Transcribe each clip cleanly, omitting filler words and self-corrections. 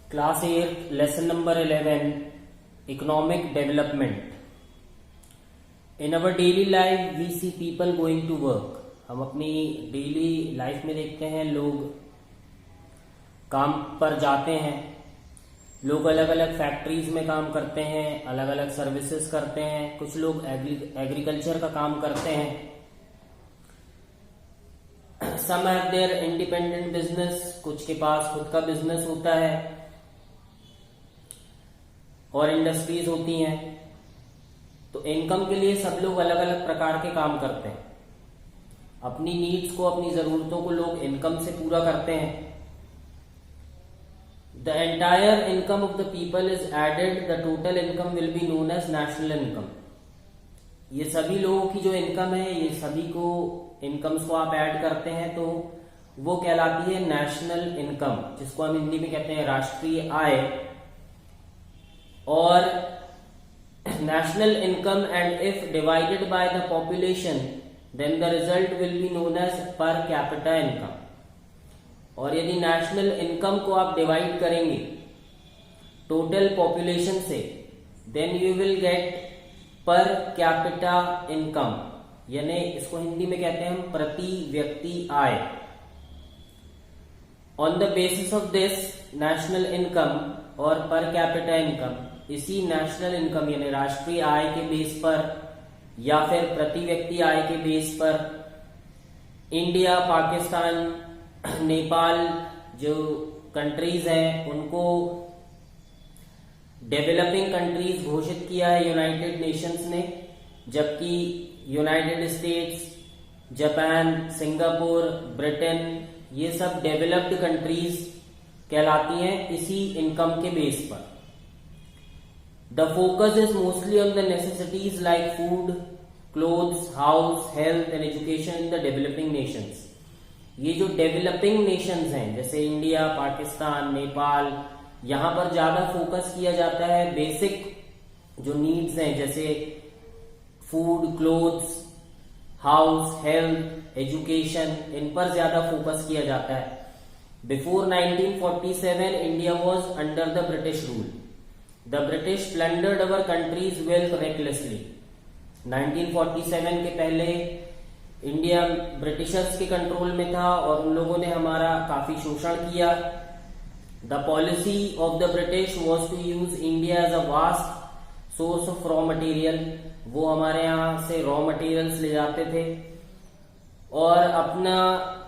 Class 8, lesson number 11, economic development. In our daily life, we see people going to work. हम अपनी daily life में देखते हैं लोग काम पर जाते हैं. लोग अलग अलग फैक्ट्रीज में काम करते हैं, अलग अलग सर्विसेज करते हैं. कुछ लोग एग्रीकल्चर का काम करते हैं. Some have their independent business, कुछ के पास खुद का बिजनेस होता है और इंडस्ट्रीज होती हैं. तो इनकम के लिए सब लोग अलग अलग प्रकार के काम करते हैं. अपनी नीड्स को, अपनी जरूरतों को लोग इनकम से पूरा करते हैं. The entire income of the people is added, the total income will be known as national income. ये सभी लोगों की जो इनकम है, ये सभी को इनकम्स को आप ऐड करते हैं तो वो कहलाती है नेशनल इनकम, जिसको हम हिंदी में कहते हैं राष्ट्रीय आय. और national income and if divided by the population then the result will be known as per capita income. और यदि नेशनल इनकम को आप डिवाइड करेंगे टोटल पॉपुलेशन से, then you will get per capita income, यानी इसको हिंदी में कहते हैं हम प्रति व्यक्ति आय. On the basis of this national income और पर कैपिटा इनकम, इसी नेशनल इनकम यानी राष्ट्रीय आय के बेस पर या फिर प्रति व्यक्ति आय के बेस पर इंडिया, पाकिस्तान, नेपाल जो कंट्रीज हैं उनको डेवलपिंग कंट्रीज घोषित किया है यूनाइटेड नेशंस ने. जबकि United states, Japan, Singapore, Britain, ये सब डेवलप्ड कंट्रीज कहलाती हैं इसी इनकम के बेस पर. The focus is mostly on the necessities like food, clothes, house, health and education in the developing nations. ये जो डेवलपिंग नेशंस हैं जैसे इंडिया, पाकिस्तान, नेपाल, यहाँ पर ज्यादा फोकस किया जाता है बेसिक जो नीड्स हैं जैसे food, clothes, house, health, education, इन पर ज्यादा फोकस किया जाता है. Before 1947 India was under the British rule. The British plundered our country's wealth recklessly. 1947 के पहले इंडिया ब्रिटिशर्स के कंट्रोल में था और उन लोगों ने हमारा काफी शोषण किया. The policy of the British was to use India as a vast source of raw material. वो हमारे यहाँ से रॉ मटेरियल्स ले जाते थे और अपना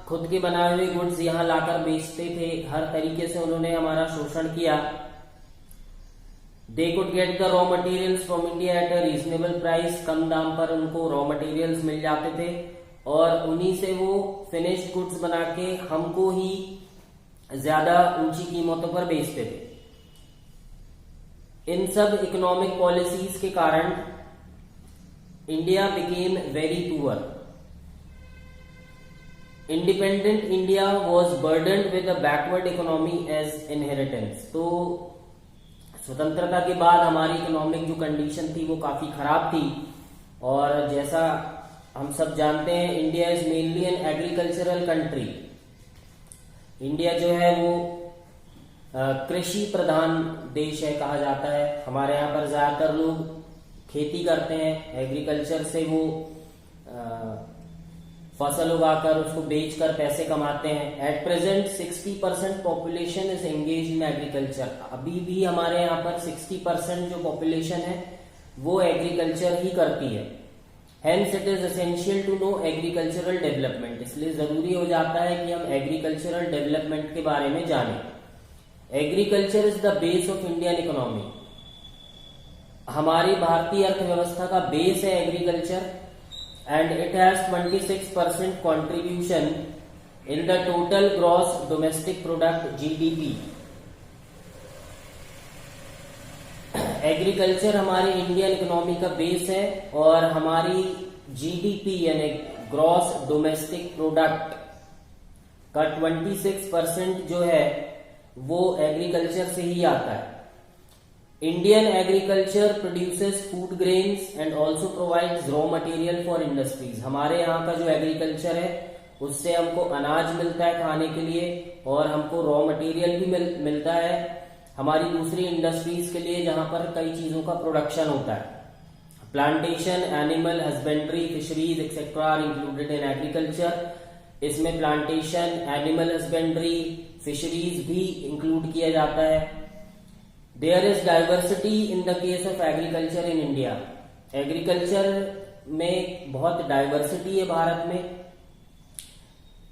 खुद के बनाए हुए गुड्स यहाँ लाकर बेचते थे. हर तरीके से उन्होंने हमारा शोषण किया. They could get the raw materials from India at a reasonable price. कम दाम पर उनको रॉ मटेरियल्स मिल जाते थे और उन्हीं से वो फिनिश्ड गुड्स बना के हमको ही ज्यादा ऊंची कीमतों पर बेचते थे. इन सब इकोनॉमिक पॉलिसीज के कारण India became very poor. Independent India was burdened with a backward economy as inheritance. तो स्वतंत्रता के बाद हमारी इकोनॉमिक जो कंडीशन थी वो काफी खराब थी. और जैसा हम सब जानते हैं India is mainly an agricultural country. India जो है वो कृषि प्रधान देश है कहा जाता है. हमारे यहाँ पर ज्यादातर लोग खेती करते हैं, एग्रीकल्चर से वो फसल उगाकर उसको बेचकर पैसे कमाते हैं. At present 60% population is engage in agriculture. अभी भी हमारे यहाँ पर 60% जो पॉपुलेशन है वो एग्रीकल्चर ही करती है. Hence it is essential to know agricultural development. इसलिए जरूरी हो जाता है कि हम एग्रीकल्चरल डेवलपमेंट के बारे में जानें. Agriculture is the base of Indian economy. हमारी भारतीय अर्थव्यवस्था का बेस है agriculture. And it has 26% contribution in the total gross domestic product GDP. Agriculture हमारी इंडियन इकोनॉमी का बेस है और हमारी जीडीपी यानी ग्रॉस डोमेस्टिक प्रोडक्ट का 26% जो है वो एग्रीकल्चर से ही आता है. Indian agriculture produces food grains and also provides raw material for industries. हमारे यहाँ का जो एग्रीकल्चर है उससे हमको अनाज मिलता है खाने के लिए और हमको रॉ मटेरियल भी मिलता है. हमारी दूसरी इंडस्ट्रीज के लिए जहां पर कई चीजों का प्रोडक्शन होता है। Plantation, animal husbandry, fisheries etcetera are included in agriculture. इसमें प्लांटेशन, एनिमल हस्बेंड्री, फिशरीज भी इंक्लूड किया जाता है। There is diversity in the case of agriculture in India. Agriculture में बहुत डाइवर्सिटी है भारत में,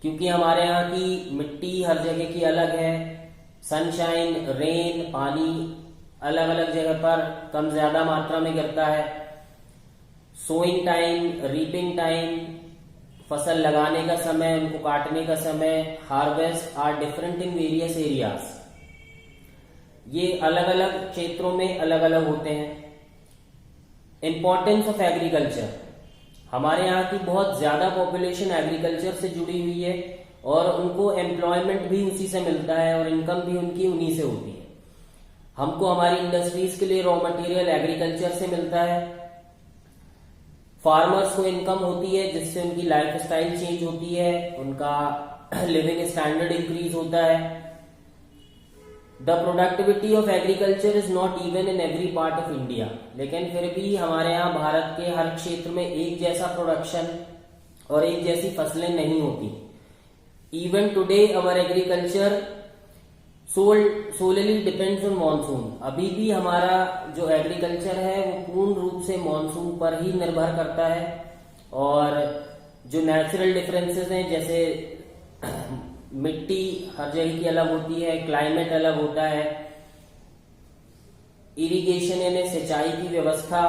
क्योंकि हमारे यहाँ की मिट्टी हर जगह की अलग है। सनशाइन, रेन, पानी अलग अलग जगह पर कम ज्यादा मात्रा में गिरता है। सोइंग टाइम, रीपिंग टाइम, फसल लगाने का समय, उनको काटने का समय, harvest are different in various areas. ये अलग अलग क्षेत्रों में अलग अलग होते हैं। इंपॉर्टेंस ऑफ एग्रीकल्चर, हमारे यहाँ की बहुत ज्यादा पॉपुलेशन एग्रीकल्चर से जुड़ी हुई है और उनको एम्प्लॉयमेंट भी उसी से मिलता है और इनकम भी उनकी उन्हीं से होती है। हमको हमारी इंडस्ट्रीज के लिए रॉ मटेरियल एग्रीकल्चर से मिलता है। फार्मर्स को इनकम होती है जिससे उनकी लाइफ स्टाइल चेंज होती है, उनका लिविंग स्टैंडर्ड इंक्रीज होता है। The productivity of agriculture is not even in every part of India, लेकिन फिर भी हमारे यहाँ भारत के हर क्षेत्र में एक जैसा प्रोडक्शन और एक जैसी फसलें नहीं होती। Even today our agriculture solely depends on monsoon. अभी भी हमारा जो एग्रीकल्चर है वो पूर्ण रूप से मानसून पर ही निर्भर करता है। और जो नेचुरल डिफरेंसेस हैं, जैसे मिट्टी हर जगह की अलग होती है, क्लाइमेट अलग होता है, इरिगेशन यानी सिंचाई की व्यवस्था,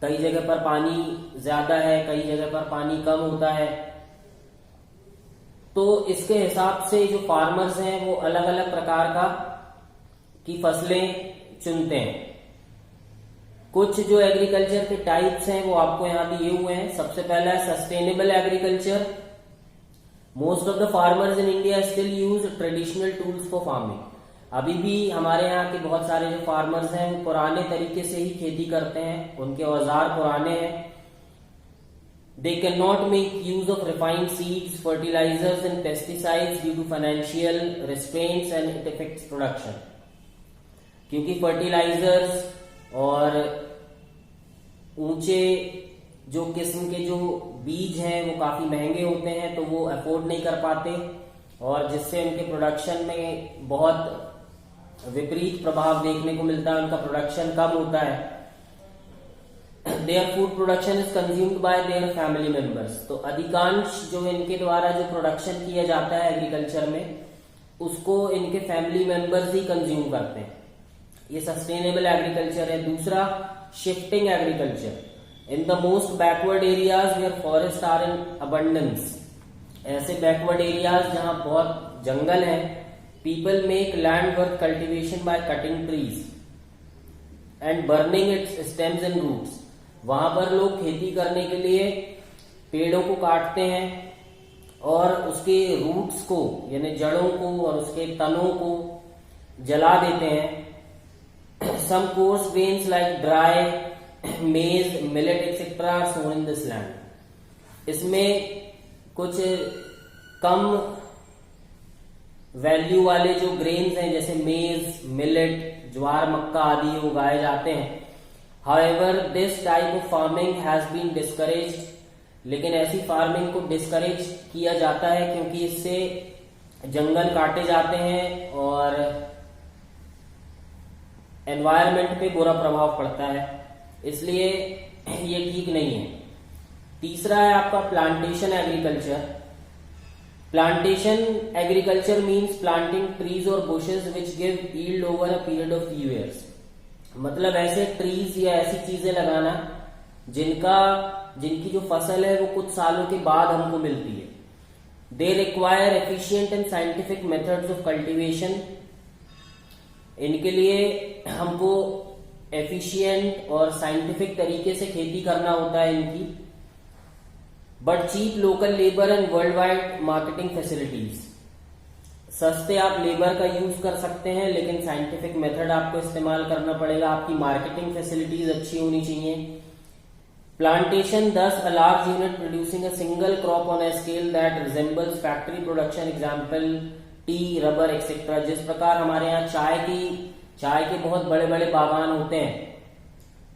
कई जगह पर पानी ज्यादा है, कई जगह पर पानी कम होता है। तो इसके हिसाब से जो फार्मर्स हैं वो अलग अलग प्रकार की फसलें चुनते हैं। कुछ जो एग्रीकल्चर के टाइप्स हैं वो आपको यहाँ दिए हुए हैं। सबसे पहला है sustainable agriculture. Most of the farmers in India still use traditional tools for farming. अभी भी हमारे यहाँ के बहुत सारे जो फार्मर्स हैं वो पुराने तरीके से ही खेती करते हैं, उनके औजार पुराने हैं। They cannot make use of refined seeds, fertilizers and pesticides due to financial restraints and it affects production. क्योंकि फर्टिलाइजर्स और ऊंचे जो किस्म के जो बीज हैं वो काफी महंगे होते हैं, तो वो अफोर्ड नहीं कर पाते और जिससे उनके प्रोडक्शन में बहुत विपरीत प्रभाव देखने को मिलता है, उनका प्रोडक्शन कम होता है। Their food production is consumed by their family members. तो अधिकांश जो इनके द्वारा जो प्रोडक्शन किया जाता है एग्रीकल्चर में, उसको इनके फैमिली मेंबर्स ही कंज्यूम करते हैं। ये सस्टेनेबल एग्रीकल्चर है। दूसरा, shifting agriculture. In the most backward areas where forest are in abundance. ऐसे बैकवर्ड एरियाज जहां बहुत जंगल है, people make land worth cultivation by cutting trees and burning its stems and roots. वहां पर लोग खेती करने के लिए पेड़ों को काटते हैं और उसके रूट्स को यानी जड़ों को और उसके तनों को जला देते हैं। Some coarse grains like dry maize, millet etcetera are sown in this land. इसमें कुछ कम वैल्यू वाले जो ग्रेन्स हैं जैसे मेज, मिलेट, ज्वार, मक्का आदि उगाए जाते हैं। However, this type of farming has been discouraged. लेकिन ऐसी फार्मिंग को डिस्करेज किया जाता है क्योंकि इससे जंगल काटे जाते हैं और एनवायरनमेंट पे बुरा प्रभाव पड़ता है, इसलिए ये ठीक नहीं है। तीसरा है आपका plantation agriculture. Plantation agriculture means planting trees और bushes which give yield over a period of few years. मतलब ऐसे ट्रीज या ऐसी चीजें लगाना जिनकी जो फसल है वो कुछ सालों के बाद हमको मिलती है। They require efficient and scientific methods of cultivation. इनके लिए हमको एफिशिएंट और साइंटिफिक तरीके से खेती करना होता है इनकी। But cheap local labour and worldwide marketing facilities. सस्ते आप लेबर का यूज कर सकते हैं, लेकिन साइंटिफिक मेथड आपको इस्तेमाल करना पड़ेगा। आपकी मार्केटिंग फैसिलिटीज अच्छी होनी चाहिए। प्लांटेशन दस a large unit producing a single crop on a scale that resembles factory production, example T, rubber etcetera. जिस प्रकार हमारे यहाँ चाय की चाय के बहुत बड़े बड़े बागान होते हैं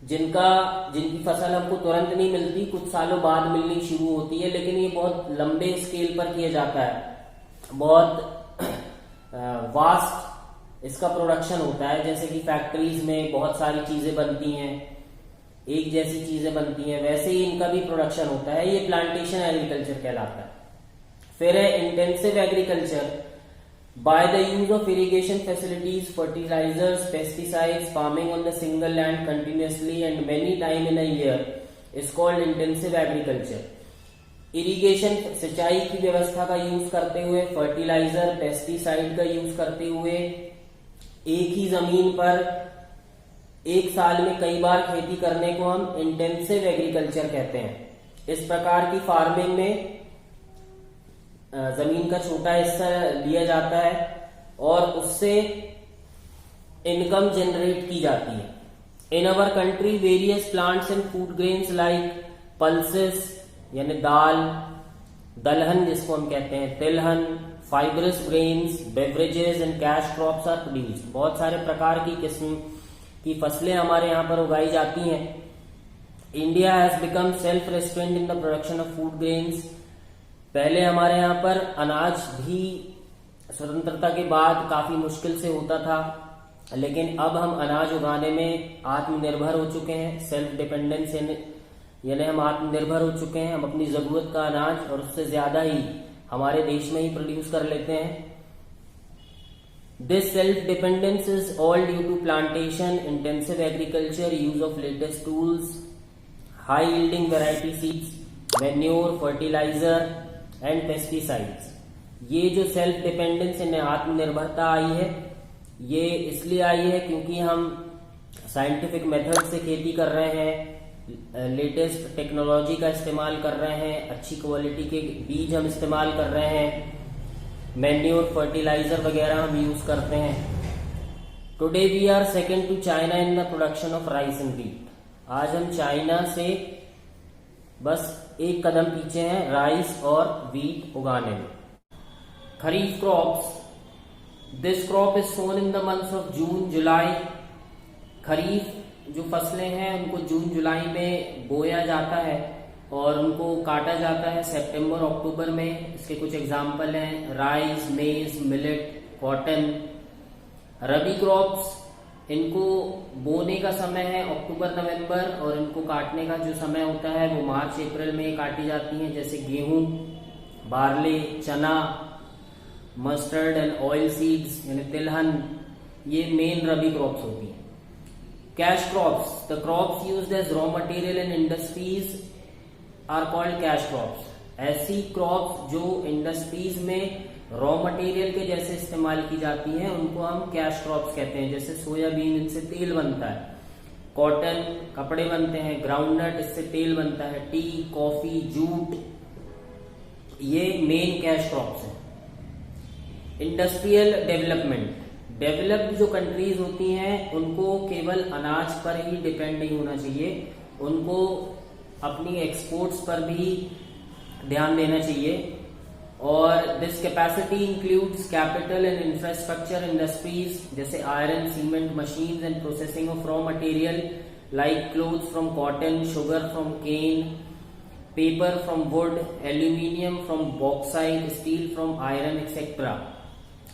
जिनकी फसल हमको तुरंत नहीं मिलती, कुछ सालों बाद मिलनी शुरू होती है, लेकिन ये बहुत लंबे स्केल पर किया जाता है, बहुत वास्ट इसका प्रोडक्शन होता है। जैसे कि फैक्ट्रीज में बहुत सारी चीजें बनती हैं, एक जैसी चीजें बनती हैं, वैसे ही इनका भी प्रोडक्शन होता है। ये प्लांटेशन एग्रीकल्चर कहलाता है। फिर है intensive agriculture, by the use of irrigation facilities, fertilizers, pesticides, farming on the single land continuously and many time in a year is called intensive agriculture. Irrigation सिंचाई की व्यवस्था का यूज करते हुए, फर्टिलाइजर पेस्टिसाइड का यूज करते हुए एक ही जमीन पर एक साल में कई बार खेती करने को हम इंटेंसिव एग्रीकल्चर कहते हैं। इस प्रकार की फार्मिंग में जमीन का छोटा हिस्सा लिया जाता है और उससे इनकम जनरेट की जाती है। In our country various plants and food grains like pulses यानी दाल, दलहन जिसको हम कहते हैं, तिलहन, fibrous grains, beverages and cash crops are produced. बहुत सारे प्रकार की किस्म की फसलें हमारे यहाँ पर उगाई जाती हैं। India has become self restaurant in the production of food grains. पहले हमारे यहाँ पर अनाज भी स्वतंत्रता के बाद काफी मुश्किल से होता था, लेकिन अब हम अनाज उगाने में आत्मनिर्भर हो चुके हैं। सेल्फ डिपेंडेंस यानी हम आत्मनिर्भर हो चुके हैं। हम अपनी जरूरत का अनाज और उससे ज्यादा ही हमारे देश में ही प्रोड्यूस कर लेते हैं। This self dependence is all due to plantation, intensive agriculture, use of latest tools, high yielding variety seeds, manure, fertiliser and pesticides. ये जो सेल्फ डिपेंडेंस यानी आत्मनिर्भरता आई है, ये इसलिए आई है क्योंकि हम साइंटिफिक मेथड से खेती कर रहे हैं, लेटेस्ट टेक्नोलॉजी का इस्तेमाल कर रहे हैं, अच्छी क्वालिटी के बीज हम इस्तेमाल कर रहे हैं, मैन्योर, फर्टिलाइजर वगैरह हम यूज करते हैं। Today we are second to China in the production of rice and wheat. आज हम चाइना से बस एक कदम पीछे हैं राइस और व्हीट उगाने में। Kharif crops, this crop is sown in the months of June July. Kharif जो फसलें हैं उनको जून जुलाई में बोया जाता है और उनको काटा जाता है सितंबर अक्टूबर में। इसके कुछ एग्जाम्पल हैं राइस, मेज, मिलेट, कॉटन। रबी क्रॉप्स, इनको बोने का समय है अक्टूबर नवंबर और इनको काटने का जो समय होता है वो मार्च अप्रैल में काटी जाती हैं। जैसे गेहूं, बार्ले, चना, मस्टर्ड एंड ऑयल सीड्स यानी तिलहन, ये मेन रबी क्रॉप्स होती हैं। Cash crops, the crops used as raw material in industries are called cash crops. ऐसी क्रॉप्स जो इंडस्ट्रीज में रॉ मटेरियल के जैसे इस्तेमाल की जाती हैं उनको हम कैश क्रॉप्स कहते हैं। जैसे सोयाबीन, इनसे तेल बनता है, कॉटन, कपड़े बनते हैं, ग्राउंडनट, इससे तेल बनता है, टी, कॉफी, जूट, ये मेन कैश क्रॉप्स हैं। इंडस्ट्रियल डेवलपमेंट, डेवलप्ड जो कंट्रीज होती हैं उनको केवल अनाज पर ही डिपेंड नहीं होना चाहिए, उनको अपनी एक्सपोर्ट्स पर भी ध्यान देना चाहिए। और this capacity includes capital and infrastructure industries जैसे iron, cement, machines and processing of raw material like clothes from cotton, sugar from cane, paper from wood, aluminium from bauxite, steel from iron etcetera.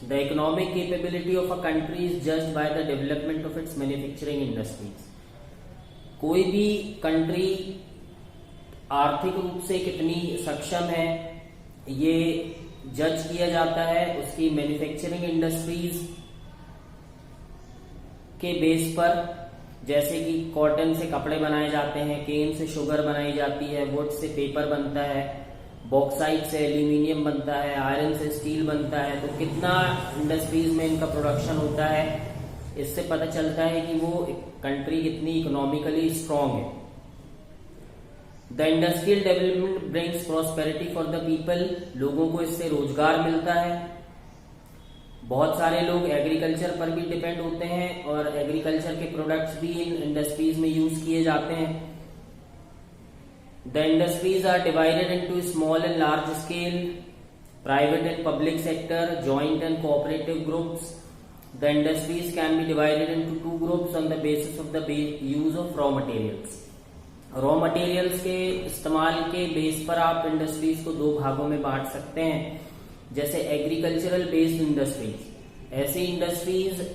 The economic capability of a country is judged by the development of its manufacturing industries. कोई भी country आर्थिक रूप से कितनी सक्षम है ये जज किया जाता है उसकी मैन्युफैक्चरिंग इंडस्ट्रीज के बेस पर। जैसे कि कॉटन से कपड़े बनाए जाते हैं, केन से शुगर बनाई जाती है, वुड से पेपर बनता है, बॉक्साइट से एल्यूमिनियम बनता है, आयरन से स्टील बनता है। तो कितना इंडस्ट्रीज में इनका प्रोडक्शन होता है, इससे पता चलता है कि वो कंट्री कितनी इकोनॉमिकली स्ट्रांग है। The industrial development brings prosperity for the people, लोगों को इससे रोजगार मिलता है। बहुत सारे लोग एग्रीकल्चर पर भी डिपेंड होते हैं और एग्रीकल्चर के प्रोडक्ट्स भी इन इंडस्ट्रीज में यूज किए जाते हैं। The industries are divided into small and large scale, private and public sector, joint and cooperative groups. the industries can be divided into two groups on the basis of the use of raw materials. Raw materials के इस्तेमाल के base पर आप industries को दो भागों में बांट सकते हैं, जैसे एग्रीकल्चरल बेस्ड इंडस्ट्रीज, ऐसी इंडस्ट्रीज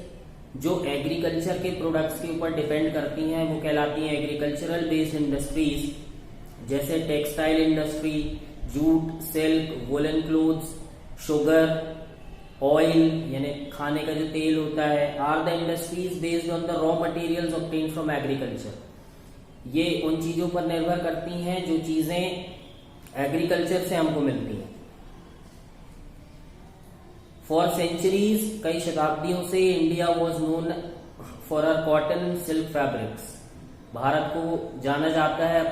जो एग्रीकल्चर के प्रोडक्ट्स के ऊपर डिपेंड करती हैं वो कहलाती हैं एग्रीकल्चरल बेस्ड इंडस्ट्रीज, जैसे textile industry, jute, silk, woollen clothes, sugar, oil यानी खाने का जो तेल होता है, are the industries based on the raw materials obtained from agriculture. ये उन चीजों पर निर्भर करती हैं जो चीजें एग्रीकल्चर से हमको मिलती हैं। फॉर सेंचुरीज, कई शताब्दियों से India was known for our cotton and silk fabrics. भारत को जाना जाता है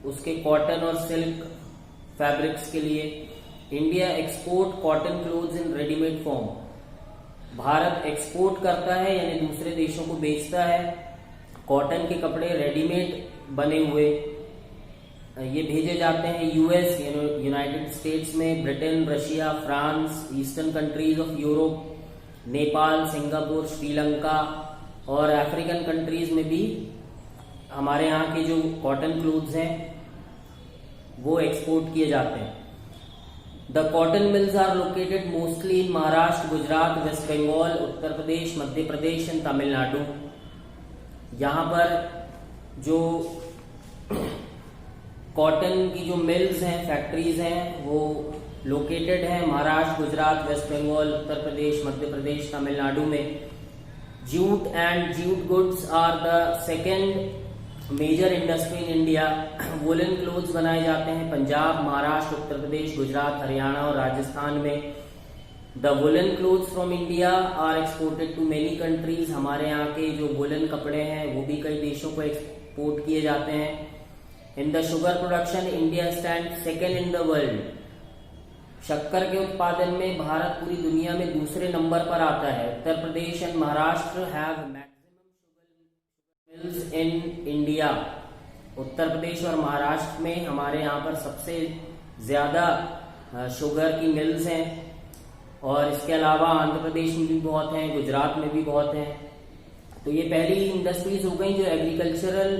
उसके कॉटन और सिल्क फैब्रिक्स के लिए। India export cotton clothes in readymade form. Bharat export करता है यानी दूसरे देशों को बेचता है कॉटन के कपड़े रेडीमेड बने हुए, ये भेजे जाते हैं यूएस यूनाइटेड स्टेट्स में, Britain, Russia, France, eastern countries of Europe, Nepal, Singapore, Sri Lanka और अफ्रीकन कंट्रीज में भी हमारे यहाँ के जो कॉटन क्लोथ्स हैं वो एक्सपोर्ट किए जाते हैं। The cotton mills are located mostly in Maharashtra, Gujarat, West Bengal, Uttar Pradesh, Madhya Pradesh and Tamil Nadu. यहाँ पर जो कॉटन की जो मिल्स हैं, फैक्ट्रीज हैं, वो लोकेटेड हैं महाराष्ट्र, गुजरात, वेस्ट बंगाल, उत्तर प्रदेश, मध्य प्रदेश, तमिलनाडु में। Jute and jute goods are the second major industry in India. Woollen clothes बनाए जाते हैं पंजाब, महाराष्ट्र, उत्तर प्रदेश, गुजरात, हरियाणा और राजस्थान में। The woollen clothes from India are exported to many countries. हमारे यहाँ के जो वुलन कपड़े हैं वो भी कई देशों को एक्सपोर्ट किए जाते हैं। In the sugar production India stand second in the world. शक्कर के उत्पादन में भारत पूरी दुनिया में दूसरे नंबर पर आता है। Uttar Pradesh and Maharashtra have maximum sugar mills in India. Uttar Pradesh और महाराष्ट्र में हमारे यहाँ पर सबसे ज्यादा शुगर की मिल्स हैं और इसके अलावा आंध्र प्रदेश में भी बहुत हैं, गुजरात में भी बहुत हैं। तो ये पहली इंडस्ट्रीज हो गई जो एग्रीकल्चरल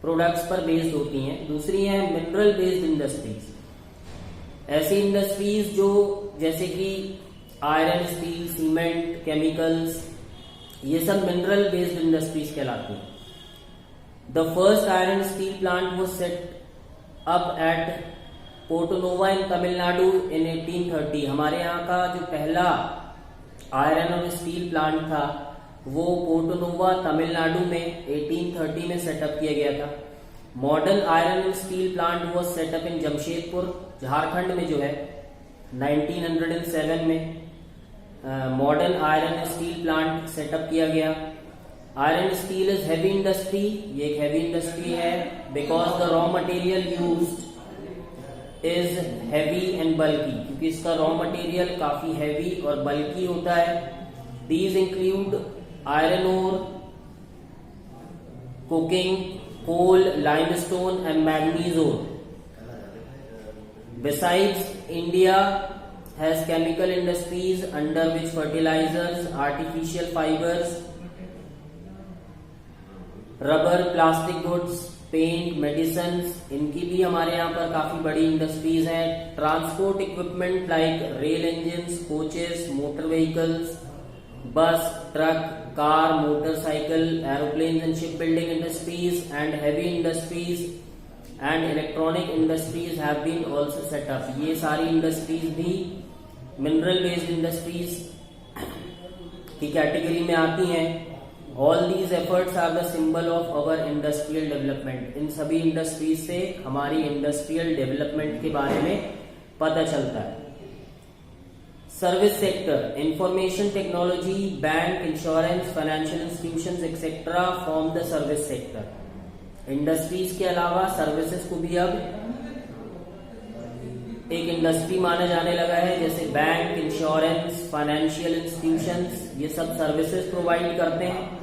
प्रोडक्ट्स पर बेस्ड होती हैं। दूसरी है मिनरल बेस्ड इंडस्ट्रीज। ऐसी इंडस्ट्रीज जो जैसे कि आयरन, स्टील, सीमेंट, केमिकल्स, ये सब मिनरल बेस्ड इंडस्ट्रीज कहलाती हैं। The first iron steel plant was set up at Porto Novo in Tamil Nadu in 1830। हमारे यहाँ का जो पहला आयरन और स्टील प्लांट था वो पोर्टोनोवा तमिलनाडु में 1830 में सेटअप किया गया था। Modern iron and steel plant was set up in Jamshedpur, Jharkhand में जो है 1907 में modern iron and steel plant set up किया गया। Iron steel is heavy industry. ये एक हैवी इंडस्ट्री है because the raw material used is heavy and bulky, क्योंकि इसका रॉ मटेरियल काफी हैवी और बल्की होता है। These include iron ore, coking coal, limestone and manganese ore. Besides, India has chemical industries under which fertilizers, artificial fibers, rubber, plastic goods, paint, medicines, इनकी भी हमारे यहाँ पर काफी बड़ी इंडस्ट्रीज हैं। Transport equipment like rail engines, coaches, motor vehicles, bus, truck, car, motorcycle, aeroplane and ship building industries and heavy industries and electronic industries have been also set up. ये सारी इंडस्ट्रीज भी मिनरल बेस्ड इंडस्ट्रीज की category में आती हैं। All these efforts are the symbol of our industrial development. इन सभी industries से हमारी इंडस्ट्रियल डेवलपमेंट के बारे में पता चलता है। Service sector, information technology, bank, insurance, financial institutions etcetera form the service sector. Industries के अलावा सर्विसेज को भी अब एक इंडस्ट्री माना जाने लगा है, जैसे बैंक, इंश्योरेंस, फाइनेंशियल इंस्टीट्यूशंस, ये सब सर्विसेज प्रोवाइड करते हैं।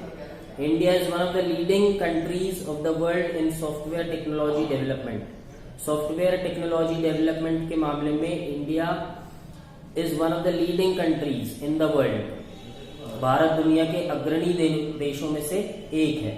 India is one of the leading countries of the world in software technology development. Software technology development के मामले में India is one of the leading countries in the world. Bharat दुनिया के अग्रणी देशों में से एक है।